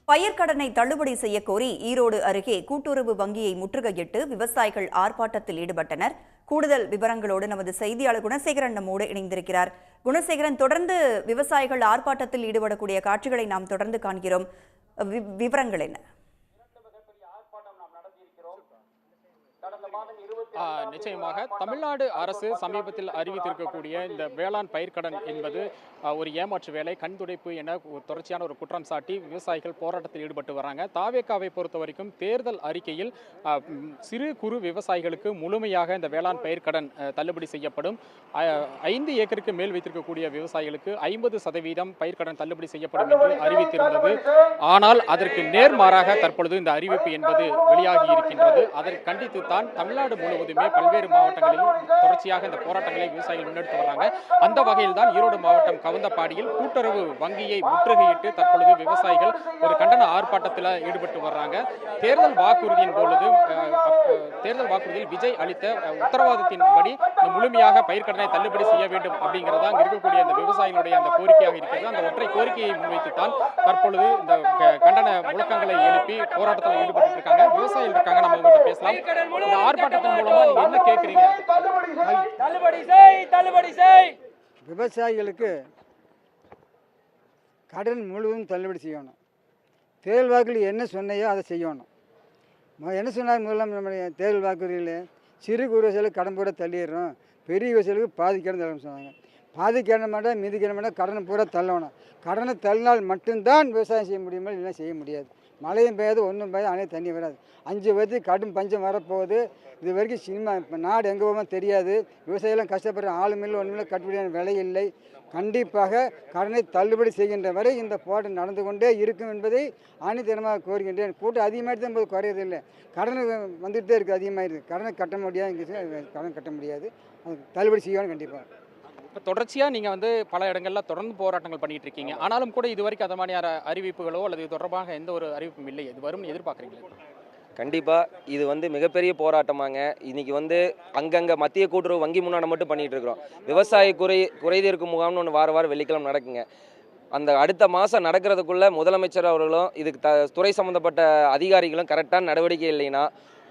பயிர்க்கடனை தள்ளுபடி செய்ய கோரி ஈரோடு அருகே கூட்டுறவு வங்கியை முற்றுகையிட்டு விவசாயிகள் ஆர்ப்பாட்டத்தில் ஈடுபட்டனர். கூடுதல் விவரங்களோடு நமது செய்தியாளர் குணசேகரன் நம்மோடு இணைந்திருக்கிறார். குணசேகரன், தொடர்ந்து விவசாயிகள் ஆர்ப்பாட்டத்தில் ஈடுபடக்கூடிய காட்சிகளை நாம் தொடர்ந்து காண்கிறோம். விவரங்கள் என்ன? நிச்சயமாக தமிழ்நாடு அரசு சமீபத்தில் அறிவித்திருக்கக்கூடிய இந்த வேளாண் பயிர்க்கடன் என்பது ஒரு ஏமாற்று வேலை, கண்துடைப்பு என தொடர்ச்சியான ஒரு குற்றம் சாட்டி விவசாயிகள் போராட்டத்தில் ஈடுபட்டு வராங்க. தாவேக்காவை பொறுத்த வரைக்கும் தேர்தல் அறிக்கையில் சிறு குறு விவசாயிகளுக்கு முழுமையாக இந்த வேளாண் பயிர்க்கடன் தள்ளுபடி செய்யப்படும், 5 ஏக்கருக்கு மேல் வைத்திருக்கக்கூடிய விவசாயிகளுக்கு 50% பயிர்க்கடன் தள்ளுபடி செய்யப்படும் என்று அறிவித்திருந்தது. ஆனால் அதற்கு நேர்மாறாக தற்பொழுது இந்த அறிவிப்பு என்பது வெளியாகி இருக்கின்றது. அதற்கு கண்டித்துத்தான் தமிழ்நாடு முழுவதுமே பல்வேறு மாவட்டங்களிலும் தொடர்ச்சியாக இந்த போராட்டங்களை விவசாயிகள் முன்னெடுத்து வர்றாங்க. அந்த வகையில் தான் ஈரோடு மாவட்டம் கவுந்தப்பாடியில் கூட்டுறவு வங்கியை முற்றுகையிட்டு தற்பொழுது விவசாயிகள் ஒரு கண்டன ஆர்ப்பாட்டத்தில் ஈடுபட்டு வர்றாங்க. தேர்தல் வாக்குறுதியின் வாக்குறுதியில் விஜய் அளித்த உத்தரவாதத்தின்படி முழுமையாக பயிர்க்கடனை தள்ளுபடி செய்ய வேண்டும் அப்படிங்கிறதா இருக்கக்கூடிய இந்த விவசாயிகளுடைய அந்த கோரிக்கையாக இருக்கிறது. அந்த ஒற்றை கோரிக்கையை முன்வைத்துத்தான் தற்பொழுது இந்த கண்டன முழக்கங்களை எழுப்பி போராட்டத்தில் ஈடுபட்டு இருக்காங்க. விவசாயிகள் இருக்காங்க, நம்ம உங்கள்கிட்ட பேசலாம். இந்த ஆர்ப்பாட்டத்தின் மூலமா நீங்க என்ன கேட்குறீங்க? விவசாயிகளுக்கு கடன் முழுவதும் தள்ளுபடி செய்யணும். தேர்தல் வாக்குறுதி என்ன சொன்னையோ அதை செய்யணும். என்ன சொன்னாங்க முதல்ல நம்முடைய தேர்தல் வாக்குறுதியில் சிறு குறு விவசாயிகளுக்கு கடன் பூரா தள்ளிடுறோம், பெரிய விவசாயிகளுக்கு பாதி கடன் தள்ளணும் சொன்னாங்க. பாதி கடன் மாட்டேன், மீதி கடன் மாட்டேன், கடனை பூரா தள்ளணும். கடனை தள்ளினால் மட்டும்தான் விவசாயம் செய்ய முடியுமா, இல்லைன்னா செய்ய முடியாது. மழையும் பெய்யாது, ஒன்றும் பெய்யாது, அணைய தண்ணி வராது. 5 வருஷத்துக்கு கடும் பஞ்சம் வரப்போகுது. இது வரைக்கும் சினிமா இப்போ நாடு எங்கே போகாமல் தெரியாது. விவசாயிகளும் கஷ்டப்படுற ஆளுமில்லை, ஒன்றுமில்லை, கட்டுப்படியான விலை இல்லை. கண்டிப்பாக கடனை தள்ளுபடி செய்கின்ற வரை இந்த போராட்டம் நடந்து கொண்டே இருக்கும் என்பதை ஆணித்தனமாக கோருகின்றேன். கூட்டம் அதிகமாகிட்டு தான் போது, குறையதில்லை. கடன் வந்துகிட்டே இருக்குது, அதிகமாகிடுது. கடனை கட்ட முடியாது, கடன் கட்ட முடியாது. அது தள்ளுபடி செய்யணும் கண்டிப்பாக. தொடர்ச்சியாக நீங்கள் பல இடங்களில் தொடர்ந்து போராட்டங்கள் பண்ணிட்டு இருக்கீங்க. ஆனாலும் கூட இது வரைக்கும் அது மாதிரியான அறிவிப்புகளோ அல்லது இது தொடர்பாக எந்த ஒரு அறிவிப்பும் இல்லை. இது வரும்னு எதிர்பார்க்குறீங்களா? கண்டிப்பாக இது மிகப்பெரிய போராட்டமாங்க. இன்றைக்கி அங்கங்கே மத்திய கூட்டுறவு வங்கி முன்னாடி மட்டும் பண்ணிகிட்டு இருக்கிறோம். விவசாய குறைதீர்க்கும் முகாம்னு ஒன்று வாரம் வெள்ளிக்கிழமை நடக்குங்க. அந்த அடுத்த மாதம் நடக்கிறதுக்குள்ளே முதலமைச்சர் அவர்களும் இதுக்கு துறை சம்மந்தப்பட்ட அதிகாரிகளும் கரெக்டான நடவடிக்கை இல்லைன்னா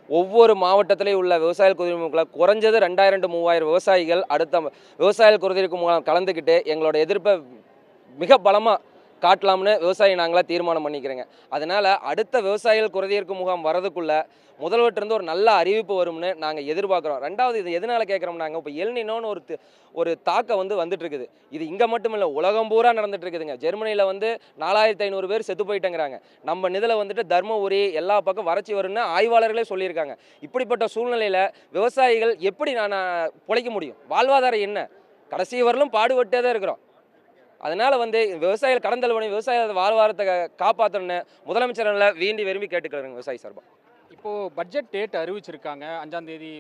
ஒவ்வொரு மாவட்டத்திலேயும் உள்ள விவசாயிகள் குறைதீர்க்கும் குறைஞ்சது 2000 to 3000 விவசாயிகள் அடுத்த விவசாயிகள் குறைதீர்க்கும் முகாம் கலந்துக்கிட்டு எங்களோட எதிர்ப்பை மிக பலமாக காட்டலாம்னு விவசாயி நாங்களாக தீர்மானம் பண்ணிக்கிறேங்க. அதனால் அடுத்த விவசாயிகள் குறைதீர்க்கும் முகாம் வரதுக்குள்ளே முதல்வர்கிட்டருந்து ஒரு நல்ல அறிவிப்பு வரும்னு நாங்கள் எதிர்பார்க்குறோம். ரெண்டாவது, இது எதனால் கேட்குறோம், நாங்கள் இப்போ எல்னினோன்னு ஒரு தாக்கம் வந்துட்டு இருக்குது. இது இங்கே மட்டும் இல்லை, உலகம் பூரா நடந்துட்டு இருக்குதுங்க. ஜெர்மனியில் 4500 பேர் செத்து போயிட்டேங்கிறாங்க. நம்ம இதில் தர்மபுரி எல்லா பக்கம் வறட்சி வரும்னு ஆய்வாளர்களே சொல்லியிருக்காங்க. இப்படிப்பட்ட சூழ்நிலையில் விவசாயிகள் எப்படி பிழைக்க முடியும்? வாழ்வாதாரம் என்ன? கடைசி வரலும் பாடுபட்டே தான் இருக்கிறோம். அதனால் விவசாயிகள் கடன் தள்ளுபடி, விவசாயிகள் வாழ்வாரத்தை காப்பாற்றணும்னு முதலமைச்சரில் வேண்டி விரும்பி கேட்டுக்கிறேங்க விவசாயி சார்பாக. இப்போது பட்ஜெட் டேட் அறிவிச்சிருக்காங்க. 5ஆம் தேதி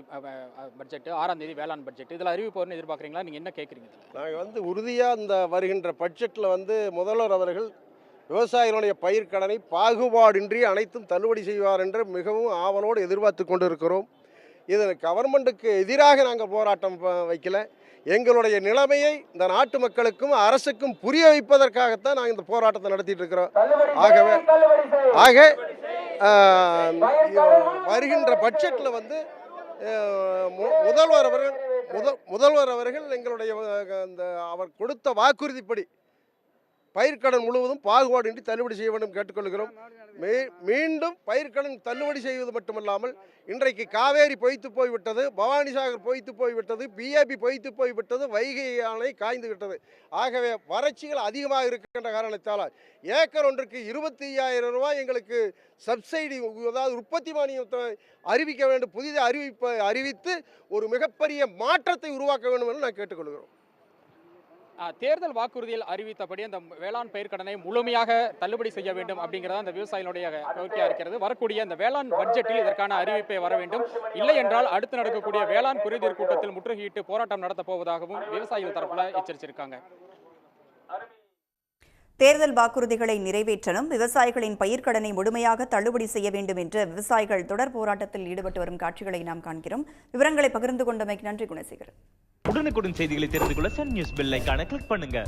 பட்ஜெட்டு, 6ஆம் தேதி வேளாண் பட்ஜெட். இதில் அறிவிப்பு வரும்னு எதிர்பார்க்குறீங்களா? நீங்கள் என்ன கேட்குறீங்க? நாங்கள் உறுதியாக இந்த வருகின்ற பட்ஜெட்டில் முதல்வர் அவர்கள் விவசாயிகளுடைய பயிர்க்கடனை பாகுபாடின்றி அனைத்தும் தள்ளுபடி செய்வார் என்று மிகவும் ஆவலோடு எதிர்பார்த்து கொண்டு இருக்கிறோம். இது கவர்மெண்ட்டுக்கு எதிராக நாங்கள் போராட்டம் வைக்கல. எங்களுடைய நிலைமையை இந்த நாட்டு மக்களுக்கும் அரசுக்கும் புரிய வைப்பதற்காகத்தான் நாங்கள் இந்த போராட்டத்தை நடத்திட்டு இருக்கிறோம். ஆக வருகின்ற பட்ஜெட்டில் முதல்வர் அவர்கள் எங்களுடைய அவர் கொடுத்த வாக்குறுதிப்படி பயிர்க்கடன் முழுவதும் பாகுபாடின்றி தள்ளுபடி செய்ய வேண்டும் கேட்டுக்கொள்கிறோம். மீண்டும் பயிர்க்கடன் தள்ளுபடி செய்வது மட்டுமல்லாமல் இன்றைக்கு காவேரி பொய்த்து போய்விட்டது, பவானிசாகர் பொய்த்து போய்விட்டது, பிஏபி பொய்த்து போய்விட்டது, வைகை அணை காய்ந்து விட்டது. ஆகவே வறட்சிகள் அதிகமாக இருக்கின்ற காரணத்தால் ஏக்கர் ஒன்றுக்கு 25,000 ரூபாய் எங்களுக்கு சப்சிடி, அதாவது உற்பத்தி மானியத்தை அறிவிக்க வேண்டும். புதிய அறிவித்து ஒரு மிகப்பெரிய மாற்றத்தை உருவாக்க வேண்டும் என்று நான் கேட்டுக்கொள்கிறோம். தேர்தல் வாக்குறுதியில் அறிவித்தபடி அந்த வேளாண் பயிர்க்கடனை முழுமையாக தள்ளுபடி செய்ய வேண்டும் அப்படிங்கிறதா அந்த விவசாயிகளுடைய கோரிக்கையாக இருக்கிறது. வரக்கூடிய அந்த வேளாண் பட்ஜெட்டில் இதற்கான அறிவிப்பை வர வேண்டும். இல்லை என்றால் அடுத்து நடக்கக்கூடிய வேளாண் குறைதீர் கூட்டத்தில் முற்றுகையிட்டு போராட்டம் நடத்தப் போவதாகவும் விவசாயிகள் தரப்புல எச்சரிச்சிருக்காங்க. தேர்தல் வாக்குறுதிகளை நிறைவேற்றணும், விவசாயிகளின் பயிர்க்கடனை முழுமையாக தள்ளுபடி செய்ய வேண்டும் என்று விவசாயிகள் தொடர் போராட்டத்தில் ஈடுபட்டு வரும் காட்சிகளை நாம் காண்கிறோம். விவரங்களை பகிர்ந்து கொண்டமைக்கு நன்றி குணசேகரன். உடனுக்குடன் செய்திகளை தெரிந்து கொள்ள சன் நியூஸ் பெல் ஐகானை கிளிக் பண்ணுங்க.